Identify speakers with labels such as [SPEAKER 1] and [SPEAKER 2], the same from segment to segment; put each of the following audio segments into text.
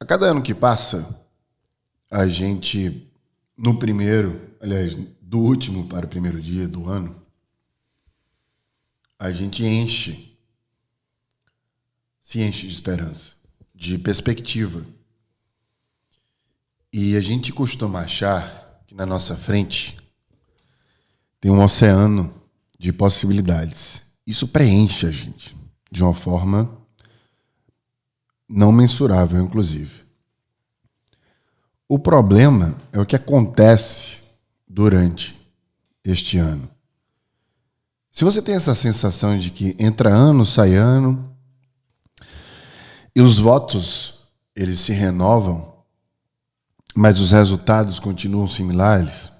[SPEAKER 1] A cada ano que passa, a gente, do último para o primeiro dia do ano, a gente se enche de esperança, de perspectiva. E a gente costuma achar que na nossa frente tem um oceano de possibilidades. Isso preenche a gente de uma forma não mensurável, inclusive. O problema é o que acontece durante este ano. Se você tem essa sensação de que entra ano, sai ano, e os votos, eles se renovam, mas os resultados continuam similares,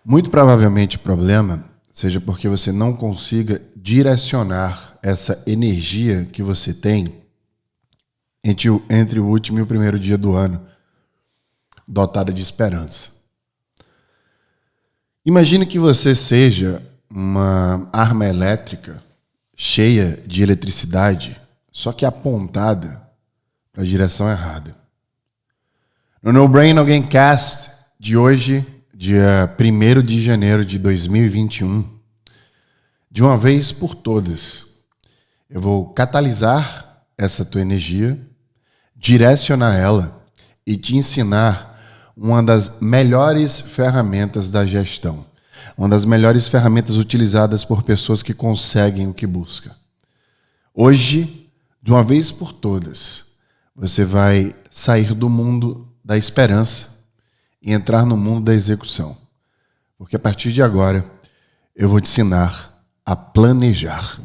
[SPEAKER 1] muito provavelmente o problema seja porque você não consiga direcionar essa energia que você tem entre o último e o primeiro dia do ano, dotada de esperança. Imagine que você seja uma arma elétrica cheia de eletricidade, só que apontada para a direção errada. No No Brain No Game Cast de hoje, dia 1º de janeiro de 2021, de uma vez por todas, eu vou catalisar essa tua energia, direcionar ela e te ensinar uma das melhores ferramentas da gestão, uma das melhores ferramentas utilizadas por pessoas que conseguem o que buscam. Hoje, de uma vez por todas, você vai sair do mundo da esperança e entrar no mundo da execução. Porque a partir de agora, eu vou te ensinar a planejar.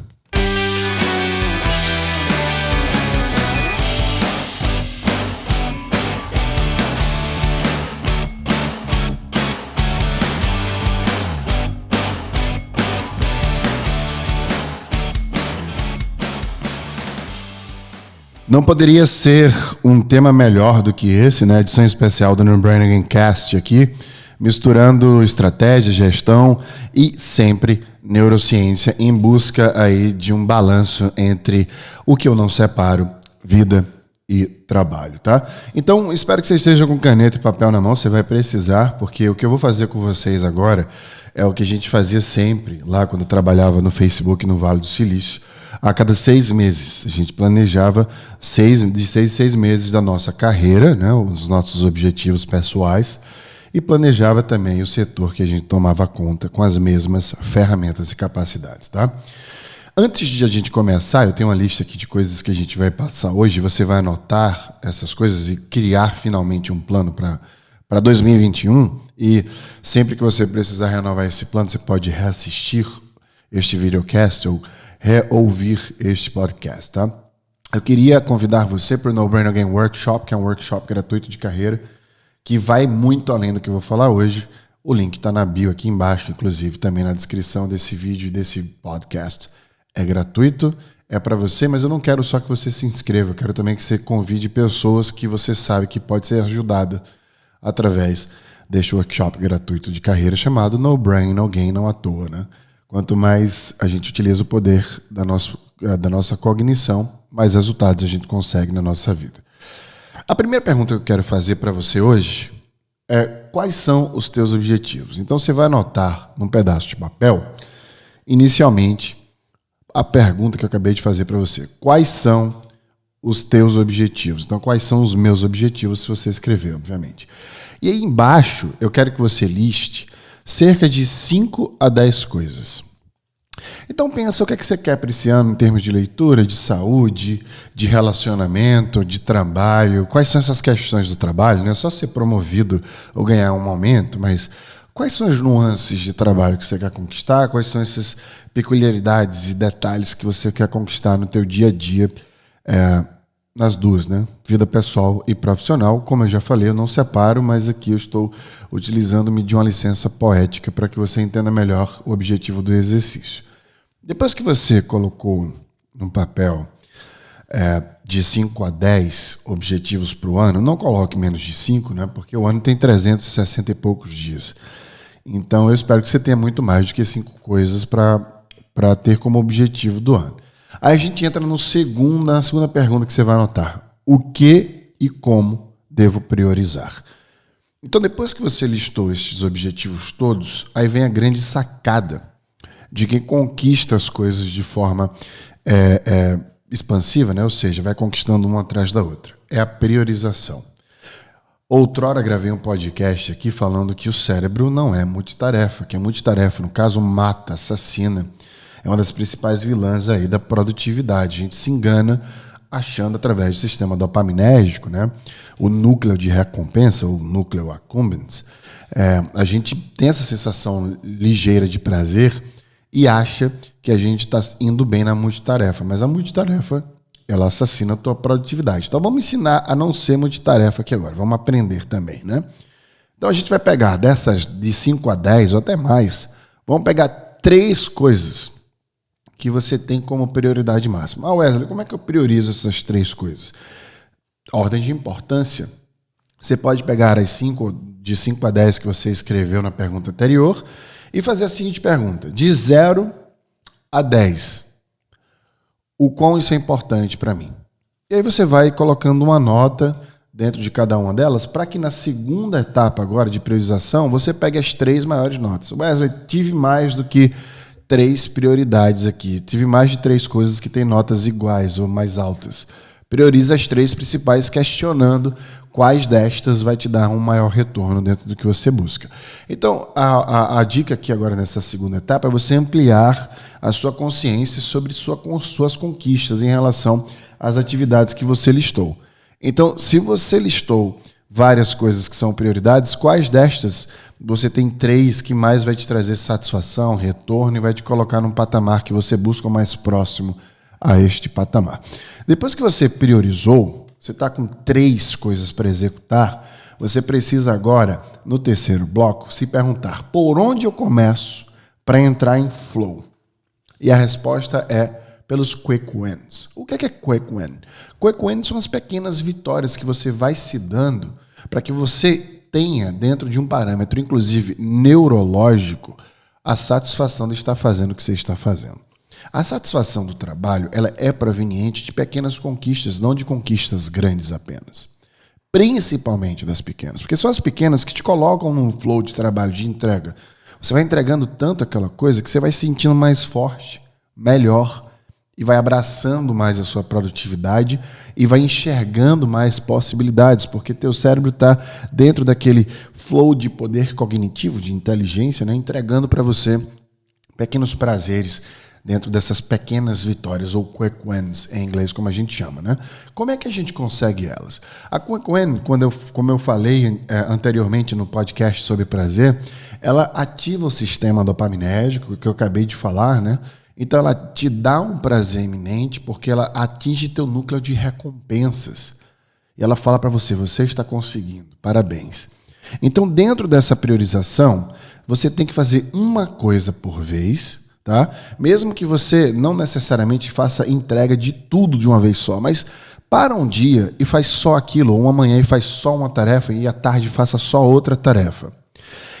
[SPEAKER 1] Não poderia ser um tema melhor do que esse, né? Edição especial do No Brain No Game Cast aqui, misturando estratégia, gestão e sempre neurociência em busca aí de um balanço entre o que eu não separo, vida e trabalho, tá? Então, espero que você esteja com caneta e papel na mão, você vai precisar, porque o que eu vou fazer com vocês agora é o que a gente fazia sempre, lá quando eu trabalhava no Facebook no Vale do Silício. A cada 6 meses, a gente planejava de 6 meses da nossa carreira, né, os nossos objetivos pessoais, e planejava também o setor que a gente tomava conta com as mesmas ferramentas e capacidades, tá? Antes de a gente começar, eu tenho uma lista aqui de coisas que a gente vai passar hoje, você vai anotar essas coisas e criar finalmente um plano para 2021, e sempre que você precisar renovar esse plano, você pode reassistir este videocast ou reouvir este podcast, tá? Eu queria convidar você para o No Brain No Game Workshop, que é um workshop gratuito de carreira, que vai muito além do que eu vou falar hoje. O link está na bio aqui embaixo, inclusive também na descrição desse vídeo e desse podcast. É gratuito, é para você, mas eu não quero só que você se inscreva, eu quero também que você convide pessoas que você sabe que pode ser ajudada através deste workshop gratuito de carreira chamado No Brain No Game, não à toa, né? Quanto mais a gente utiliza o poder da nossa cognição, mais resultados a gente consegue na nossa vida. A primeira pergunta que eu quero fazer para você hoje é: quais são os teus objetivos? Então você vai anotar num pedaço de papel, inicialmente, a pergunta que eu acabei de fazer para você. Quais são os teus objetivos? Então, quais são os meus objetivos, se você escrever, obviamente. E aí embaixo, eu quero que você liste cerca de 5 a 10 coisas. Então pensa o que é que você quer para esse ano em termos de leitura, de saúde, de relacionamento, de trabalho. Quais são essas questões do trabalho? Não é só ser promovido ou ganhar um aumento, mas quais são as nuances de trabalho que você quer conquistar? Quais são essas peculiaridades e detalhes que você quer conquistar no teu dia a dia, nas duas, né? Vida pessoal e profissional. Como eu já falei, eu não separo, mas aqui eu estou utilizando-me de uma licença poética para que você entenda melhor o objetivo do exercício. Depois que você colocou no papel de 5 a 10 objetivos para o ano, não coloque menos de 5, né? Porque o ano tem 360 e poucos dias. Então eu espero que você tenha muito mais do que 5 coisas para ter como objetivo do ano. Aí a gente entra na segunda pergunta que você vai anotar. o que e como devo priorizar. Então, depois que você listou estes objetivos todos, aí vem a grande sacada de quem conquista as coisas de forma expansiva, né? Ou seja, vai conquistando uma atrás da outra. É a priorização. Outrora gravei um podcast aqui falando que o cérebro não é multitarefa, que é multitarefa, no caso mata, assassina. É uma das principais vilãs aí da produtividade. A gente se engana achando através do sistema dopaminérgico, né? O núcleo de recompensa, o núcleo accumbens, a gente tem essa sensação ligeira de prazer e acha que a gente está indo bem na multitarefa, mas a multitarefa ela assassina a tua produtividade. Então vamos ensinar a não ser multitarefa aqui agora, vamos aprender também, né? Então a gente vai pegar dessas de 5 a 10 ou até mais, vamos pegar 3 coisas que você tem como prioridade máxima. Wesley, como é que eu priorizo essas 3 coisas? Ordem de importância. Você pode pegar as 5, de 5 a 10 que você escreveu na pergunta anterior e fazer a seguinte pergunta: de 0 a 10, o quão isso é importante para mim? E aí você vai colocando uma nota dentro de cada uma delas para que na segunda etapa agora de priorização você pegue as 3 maiores notas. Wesley, tive mais do que 3 prioridades aqui. Tive mais de 3 coisas que têm notas iguais ou mais altas. Prioriza as 3 principais, questionando quais destas vai te dar um maior retorno dentro do que você busca. Então, a dica aqui agora nessa segunda etapa é você ampliar a sua consciência sobre suas conquistas em relação às atividades que você listou. Então, se você listou várias coisas que são prioridades, quais destas você tem 3 que mais vai te trazer satisfação, retorno e vai te colocar num patamar que você busca mais próximo a este patamar? Depois que você priorizou, você está com 3 coisas para executar, você precisa agora, no terceiro bloco, se perguntar por onde eu começo para entrar em flow. E a resposta é pelos quick wins. O que é quick win? Quick wins são as pequenas vitórias que você vai se dando para que você tenha, dentro de um parâmetro, inclusive neurológico, a satisfação de estar fazendo o que você está fazendo. A satisfação do trabalho ela é proveniente de pequenas conquistas, não de conquistas grandes apenas. Principalmente das pequenas, porque são as pequenas que te colocam num flow de trabalho, de entrega. Você vai entregando tanto aquela coisa que você vai se sentindo mais forte, melhor, e vai abraçando mais a sua produtividade e vai enxergando mais possibilidades, porque teu cérebro está dentro daquele flow de poder cognitivo, de inteligência, né, entregando para você pequenos prazeres dentro dessas pequenas vitórias, ou quick wins, em inglês, como a gente chama, né? Como é que a gente consegue elas? A quick win, como eu falei anteriormente no podcast sobre prazer, ela ativa o sistema dopaminérgico, que eu acabei de falar, né? Então ela te dá um prazer iminente porque ela atinge teu núcleo de recompensas. E ela fala para você, você está conseguindo, parabéns. Então dentro dessa priorização, você tem que fazer uma coisa por vez, tá? Mesmo que você não necessariamente faça entrega de tudo de uma vez só, mas para um dia e faz só aquilo, ou uma manhã e faz só uma tarefa e à tarde faça só outra tarefa.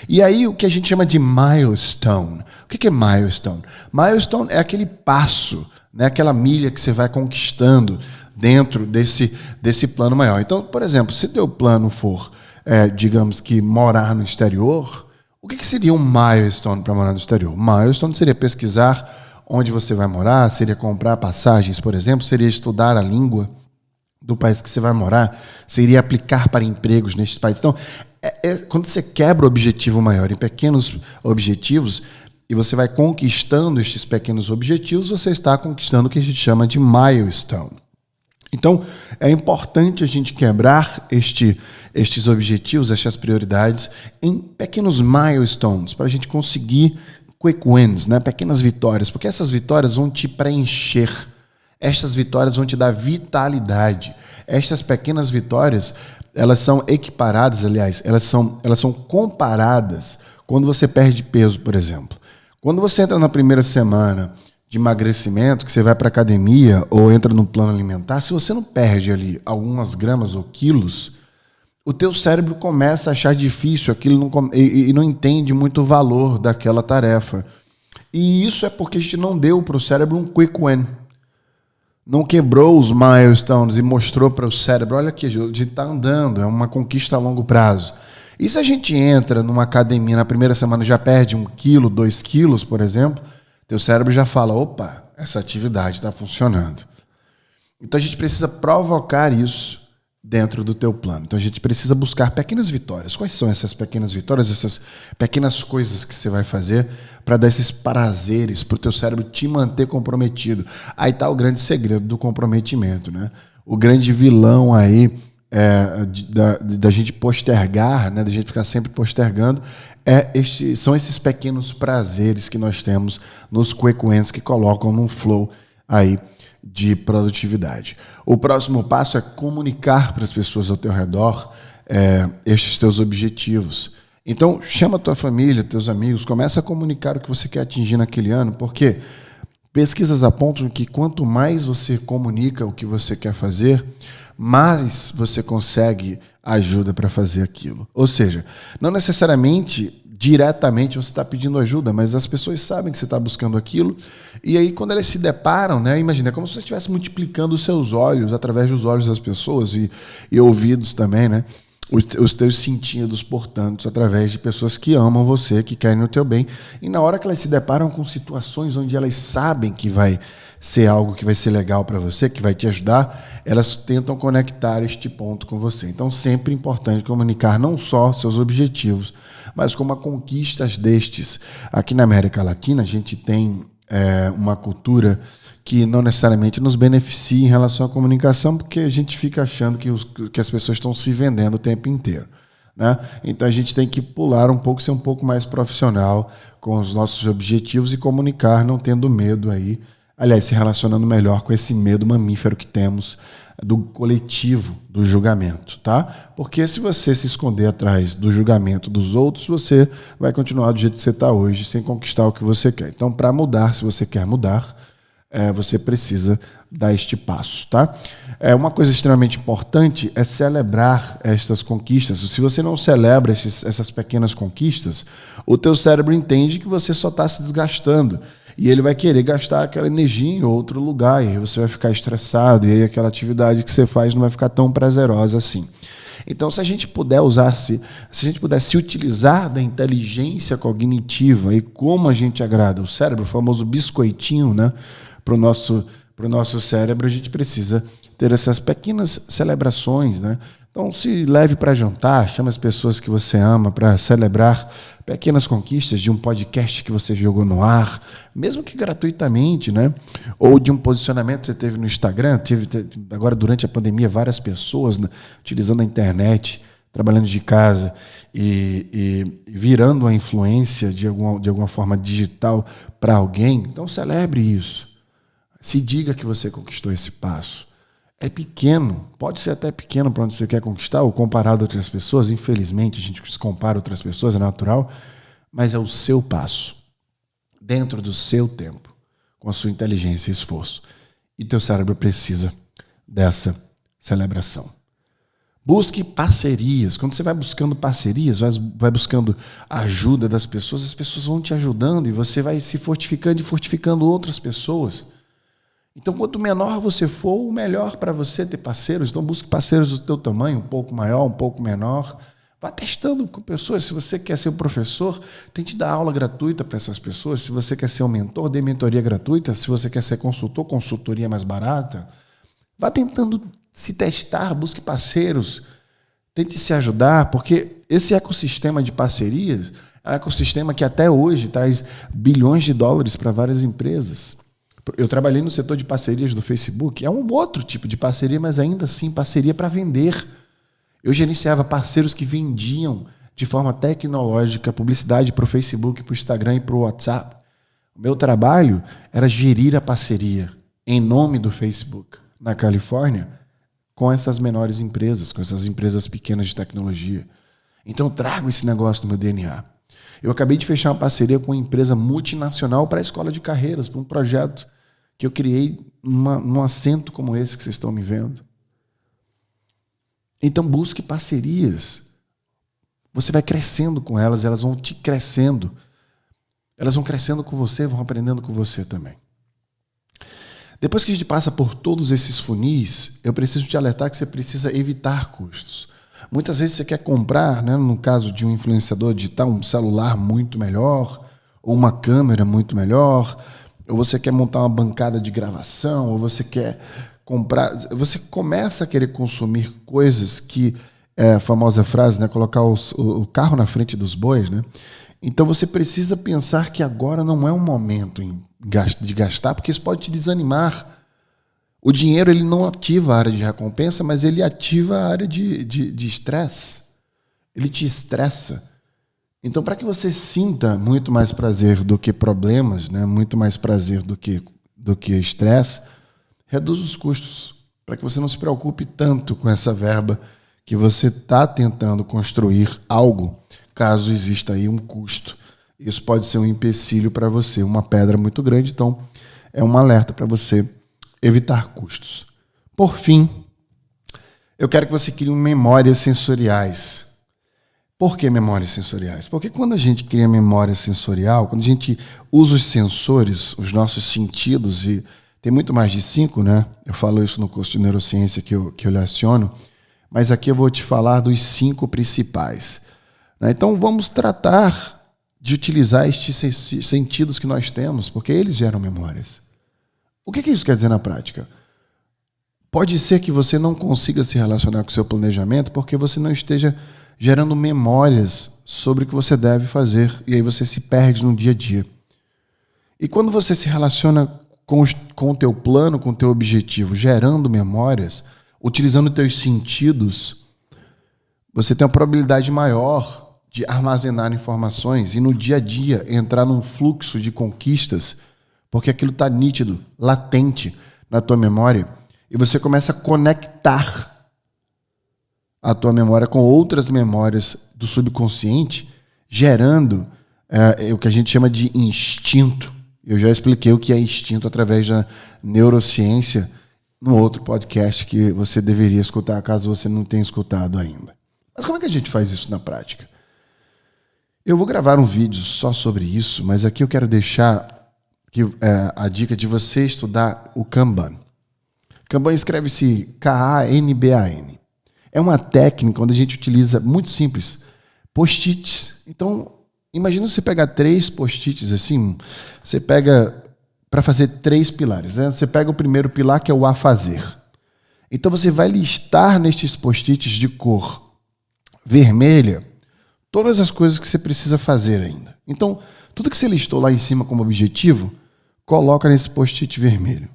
[SPEAKER 1] E aí o que a gente chama de milestone. O que é milestone? Milestone é aquele passo, né? Aquela milha que você vai conquistando dentro desse plano maior. Então, por exemplo, se teu plano for, digamos que morar no exterior, o que seria um milestone para morar no exterior? Milestone seria pesquisar onde você vai morar, seria comprar passagens, por exemplo, seria estudar a língua do país que você vai morar, seria aplicar para empregos neste país. Então, quando você quebra o objetivo maior em pequenos objetivos e você vai conquistando estes pequenos objetivos, você está conquistando o que a gente chama de milestone. Então, é importante a gente quebrar estes objetivos, estas prioridades, em pequenos milestones, para a gente conseguir quick wins, né? Pequenas vitórias, porque essas vitórias vão te preencher, estas vitórias vão te dar vitalidade. Estas pequenas vitórias, elas são equiparadas, aliás, elas são comparadas quando você perde peso, por exemplo. Quando você entra na primeira semana de emagrecimento, que você vai para a academia ou entra no plano alimentar, se você não perde ali algumas gramas ou quilos, o teu cérebro começa a achar difícil aquilo e não entende muito o valor daquela tarefa. E isso é porque a gente não deu para o cérebro um quick win. não quebrou os milestones e mostrou para o cérebro, olha aqui, a gente está andando, é uma conquista a longo prazo. E se a gente entra numa academia na primeira semana e já perde 1 quilo, 2 quilos, por exemplo, teu cérebro já fala, opa, essa atividade está funcionando. Então a gente precisa provocar isso dentro do teu plano. Então a gente precisa buscar pequenas vitórias. Quais são essas pequenas vitórias, essas pequenas coisas que você vai fazer para dar esses prazeres para o teu cérebro te manter comprometido? Aí está o grande segredo do comprometimento, né? O grande vilão aí da gente postergar, né? Da gente ficar sempre postergando, são esses pequenos prazeres que nós temos nos quick wins que colocam num flow aí de produtividade. O próximo passo é comunicar para as pessoas ao teu redor estes teus objetivos. Então, chama a tua família, teus amigos, começa a comunicar o que você quer atingir naquele ano, porque pesquisas apontam que quanto mais você comunica o que você quer fazer, mais você consegue ajuda para fazer aquilo. Ou seja, não necessariamente diretamente você está pedindo ajuda, mas as pessoas sabem que você está buscando aquilo, e aí quando elas se deparam, né, imagina, é como se você estivesse multiplicando os seus olhos, através dos olhos das pessoas, e ouvidos também, né, os teus sentidos, portanto, através de pessoas que amam você, que querem o teu bem, e na hora que elas se deparam com situações onde elas sabem que vai ser algo que vai ser legal para você, que vai te ajudar, elas tentam conectar este ponto com você. Então, sempre é importante comunicar não só seus objetivos, mas como a conquistas destes. Aqui na América Latina, a gente tem uma cultura que não necessariamente nos beneficia em relação à comunicação, porque a gente fica achando que as pessoas estão se vendendo o tempo inteiro, né? Então a gente tem que pular um pouco, ser um pouco mais profissional com os nossos objetivos e comunicar, não tendo medo aí. Aliás, se relacionando melhor com esse medo mamífero que temos do coletivo do julgamento, tá? Porque se você se esconder atrás do julgamento dos outros, você vai continuar do jeito que você está hoje, sem conquistar o que você quer. Então, para mudar, se você quer mudar, você precisa dar este passo, tá? Uma coisa extremamente importante é celebrar estas conquistas. Se você não celebra essas pequenas conquistas, o teu cérebro entende que você só está se desgastando. E ele vai querer gastar aquela energia em outro lugar, e aí você vai ficar estressado, e aí aquela atividade que você faz não vai ficar tão prazerosa assim. Então, se a gente puder se a gente puder se utilizar da inteligência cognitiva e como a gente agrada o cérebro, o famoso biscoitinho, né, para o nosso cérebro, a gente precisa ter essas pequenas celebrações, né? Então, se leve para jantar, chama as pessoas que você ama para celebrar pequenas conquistas de um podcast que você jogou no ar, mesmo que gratuitamente, né? Ou de um posicionamento que você teve no Instagram. Agora, durante a pandemia, várias pessoas, né, utilizando a internet, trabalhando de casa e virando a influência de alguma forma digital para alguém. Então, celebre isso. Se diga que você conquistou esse passo. É pequeno, pode ser até pequeno para onde você quer conquistar, ou comparado a outras pessoas. Infelizmente, a gente se compara a outras pessoas, é natural, mas é o seu passo, dentro do seu tempo, com a sua inteligência e esforço. E teu cérebro precisa dessa celebração. Busque parcerias. Quando você vai buscando parcerias, vai buscando a ajuda das pessoas, as pessoas vão te ajudando e você vai se fortificando e fortificando outras pessoas. Então, quanto menor você for, o melhor para você ter parceiros. Então, busque parceiros do teu tamanho, um pouco maior, um pouco menor. Vá testando com pessoas. Se você quer ser um professor, tente dar aula gratuita para essas pessoas. Se você quer ser um mentor, dê mentoria gratuita. Se você quer ser consultor, consultoria mais barata. Vá tentando se testar, busque parceiros. Tente se ajudar, porque esse ecossistema de parcerias é um ecossistema que até hoje traz bilhões de dólares para várias empresas. Eu trabalhei no setor de parcerias do Facebook. É um outro tipo de parceria, mas ainda assim parceria para vender. Eu gerenciava parceiros que vendiam de forma tecnológica publicidade para o Facebook, para o Instagram e para o WhatsApp. O meu trabalho era gerir a parceria em nome do Facebook na Califórnia com essas menores empresas, com essas empresas pequenas de tecnologia. Então eu trago esse negócio no meu DNA. Eu acabei de fechar uma parceria com uma empresa multinacional para a escola de carreiras, para um projeto que eu criei num assento como esse que vocês estão me vendo. Então busque parcerias. Você vai crescendo com elas, elas vão te crescendo. Elas vão crescendo com você, vão aprendendo com você também. Depois que a gente passa por todos esses funis, eu preciso te alertar que você precisa evitar custos. Muitas vezes você quer comprar, né, no caso de um influenciador digital, um celular muito melhor, ou uma câmera muito melhor, ou você quer montar uma bancada de gravação, ou você quer comprar... Você começa a querer consumir coisas que, a famosa frase, né, colocar o carro na frente dos bois, né? Então você precisa pensar que agora não é um momento de gastar, porque isso pode te desanimar. O dinheiro ele não ativa a área de recompensa, mas ele ativa a área de estresse. Ele te estressa. Então, para que você sinta muito mais prazer do que problemas, né? Muito mais prazer do que estresse, reduz os custos, para que você não se preocupe tanto com essa verba que você está tentando construir algo, caso exista aí um custo. Isso pode ser um empecilho para você, uma pedra muito grande, então é um alerta para você evitar custos. Por fim, eu quero que você crie memórias sensoriais. Por que memórias sensoriais? Porque quando a gente cria memória sensorial, quando a gente usa os sensores, os nossos sentidos, e tem muito mais de 5, né? Eu falo isso no curso de neurociência que eu leciono, mas aqui eu vou te falar dos 5 principais. Então vamos tratar de utilizar estes sentidos que nós temos, porque eles geram memórias. O que isso quer dizer na prática? Pode ser que você não consiga se relacionar com o seu planejamento porque você não esteja gerando memórias sobre o que você deve fazer, e aí você se perde no dia a dia. E quando você se relaciona com o teu plano, com o teu objetivo, gerando memórias, utilizando os teus sentidos, você tem uma probabilidade maior de armazenar informações e no dia a dia entrar num fluxo de conquistas, porque aquilo está nítido, latente na tua memória, e você começa a conectar a tua memória com outras memórias do subconsciente, gerando o que a gente chama de instinto. Eu já expliquei o que é instinto através da neurociência no outro podcast que você deveria escutar, caso você não tenha escutado ainda. Mas como é que a gente faz isso na prática? Eu vou gravar um vídeo só sobre isso, mas aqui eu quero deixar a dica de você estudar o Kanban. Kanban escreve-se Kanban. É uma técnica onde a gente utiliza, muito simples, post-its. Então, imagina você pegar 3 post-its assim, você pega para fazer 3 pilares. Né? Você pega o primeiro pilar, que é o a fazer. Então, você vai listar nestes post-its de cor vermelha todas as coisas que você precisa fazer ainda. Então, tudo que você listou lá em cima como objetivo, coloca nesse post-it vermelho.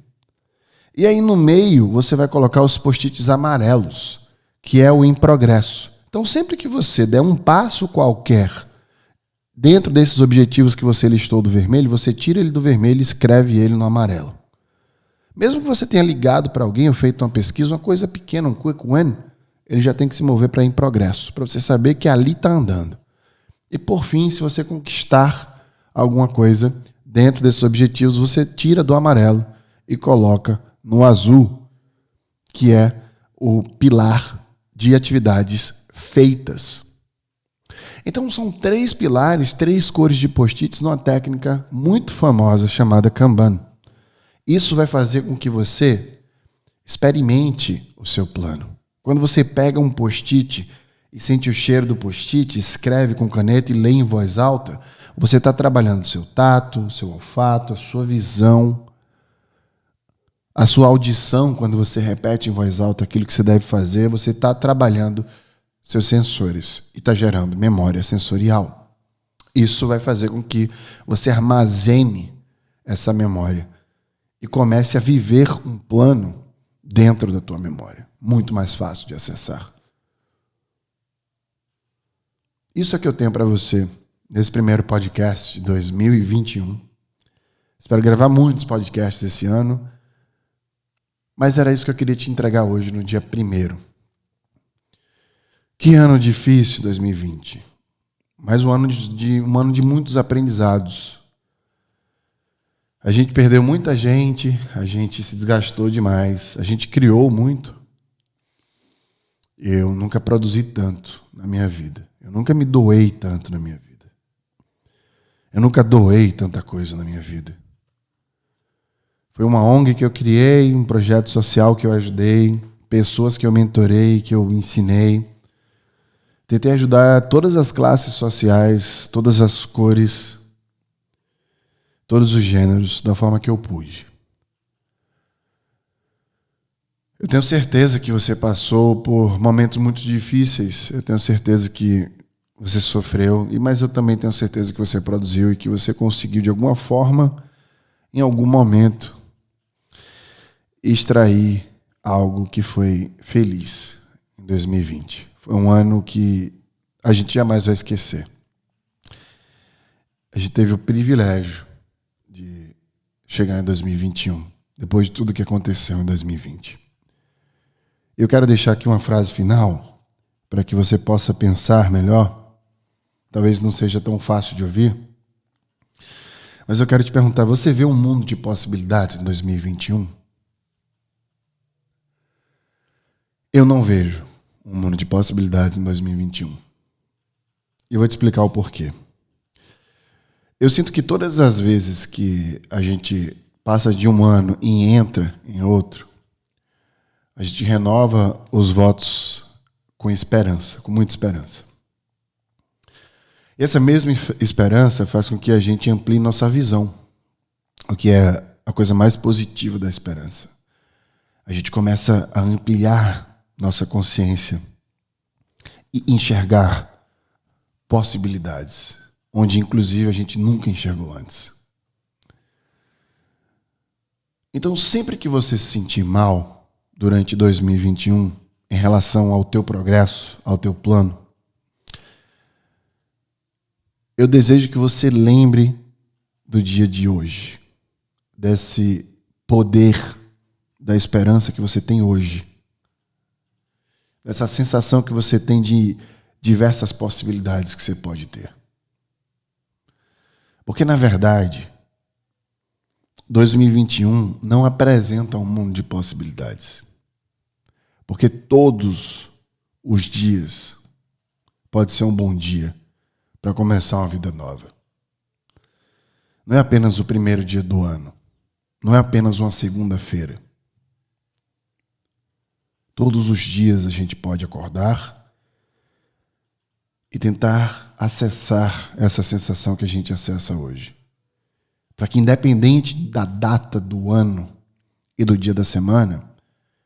[SPEAKER 1] E aí, no meio, você vai colocar os post-its amarelos, que é o em progresso. Então, sempre que você der um passo qualquer dentro desses objetivos que você listou do vermelho, você tira ele do vermelho e escreve ele no amarelo. Mesmo que você tenha ligado para alguém ou feito uma pesquisa, uma coisa pequena, um quick win, ele já tem que se mover para em progresso, para você saber que ali está andando. E, por fim, se você conquistar alguma coisa dentro desses objetivos, você tira do amarelo e coloca no azul, que é o pilar de atividades feitas. Então são 3 pilares, 3 cores de post-its numa técnica muito famosa chamada Kanban. Isso vai fazer com que você experimente o seu plano. Quando você pega um post-it e sente o cheiro do post-it, escreve com caneta e lê em voz alta, você está trabalhando o seu tato, o seu olfato, a sua visão, a sua audição. Quando você repete em voz alta aquilo que você deve fazer, você está trabalhando seus sensores e está gerando memória sensorial. Isso vai fazer com que você armazene essa memória e comece a viver um plano dentro da tua memória. Muito mais fácil de acessar. Isso é que eu tenho para você nesse primeiro podcast de 2021. Espero gravar muitos podcasts esse ano, mas era isso que eu queria te entregar hoje, no dia 1º. Que ano difícil 2020. Mais um ano de muitos aprendizados. A gente perdeu muita gente, a gente se desgastou demais, a gente criou muito. Eu nunca produzi tanto na minha vida. Eu nunca me doei tanto na minha vida. Eu nunca doei tanta coisa na minha vida. Foi uma ONG que eu criei, um projeto social que eu ajudei, pessoas que eu mentorei, que eu ensinei. Tentei ajudar todas as classes sociais, todas as cores, todos os gêneros, da forma que eu pude. Eu tenho certeza que você passou por momentos muito difíceis. Eu tenho certeza que você sofreu, mas eu também tenho certeza que você produziu e que você conseguiu, de alguma forma, em algum momento, extrair algo que foi feliz em 2020. Foi um ano que a gente jamais vai esquecer. A gente teve o privilégio de chegar em 2021, depois de tudo que aconteceu em 2020. Eu quero deixar aqui uma frase final para que você possa pensar melhor. Talvez não seja tão fácil de ouvir, mas eu quero te perguntar, você vê um mundo de possibilidades em 2021? Eu não vejo um mundo de possibilidades em 2021. E eu vou te explicar o porquê. Eu sinto que todas as vezes que a gente passa de um ano e entra em outro, a gente renova os votos com esperança, com muita esperança. E essa mesma esperança faz com que a gente amplie nossa visão, o que é a coisa mais positiva da esperança. A gente começa a ampliar nossa consciência e enxergar possibilidades, onde inclusive a gente nunca enxergou antes. Então, sempre que você se sentir mal durante 2021 em relação ao teu progresso, ao teu plano, eu desejo que você lembre do dia de hoje, desse poder da esperança que você tem hoje, dessa sensação que você tem de diversas possibilidades que você pode ter. Porque, na verdade, 2021 não apresenta um mundo de possibilidades. Porque todos os dias pode ser um bom dia para começar uma vida nova. Não é apenas o primeiro dia do ano. Não é apenas uma segunda-feira. Todos os dias a gente pode acordar e tentar acessar essa sensação que a gente acessa hoje. Para que, independente da data do ano e do dia da semana,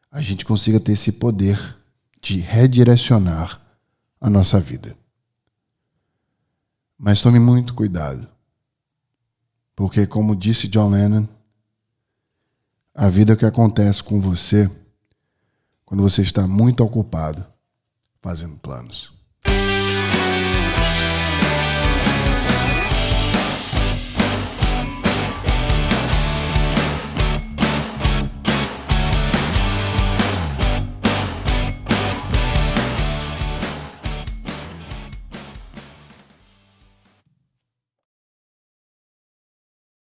[SPEAKER 1] a gente consiga ter esse poder de redirecionar a nossa vida. Mas tome muito cuidado, porque, como disse John Lennon, a vida é o que acontece com você quando você está muito ocupado fazendo planos.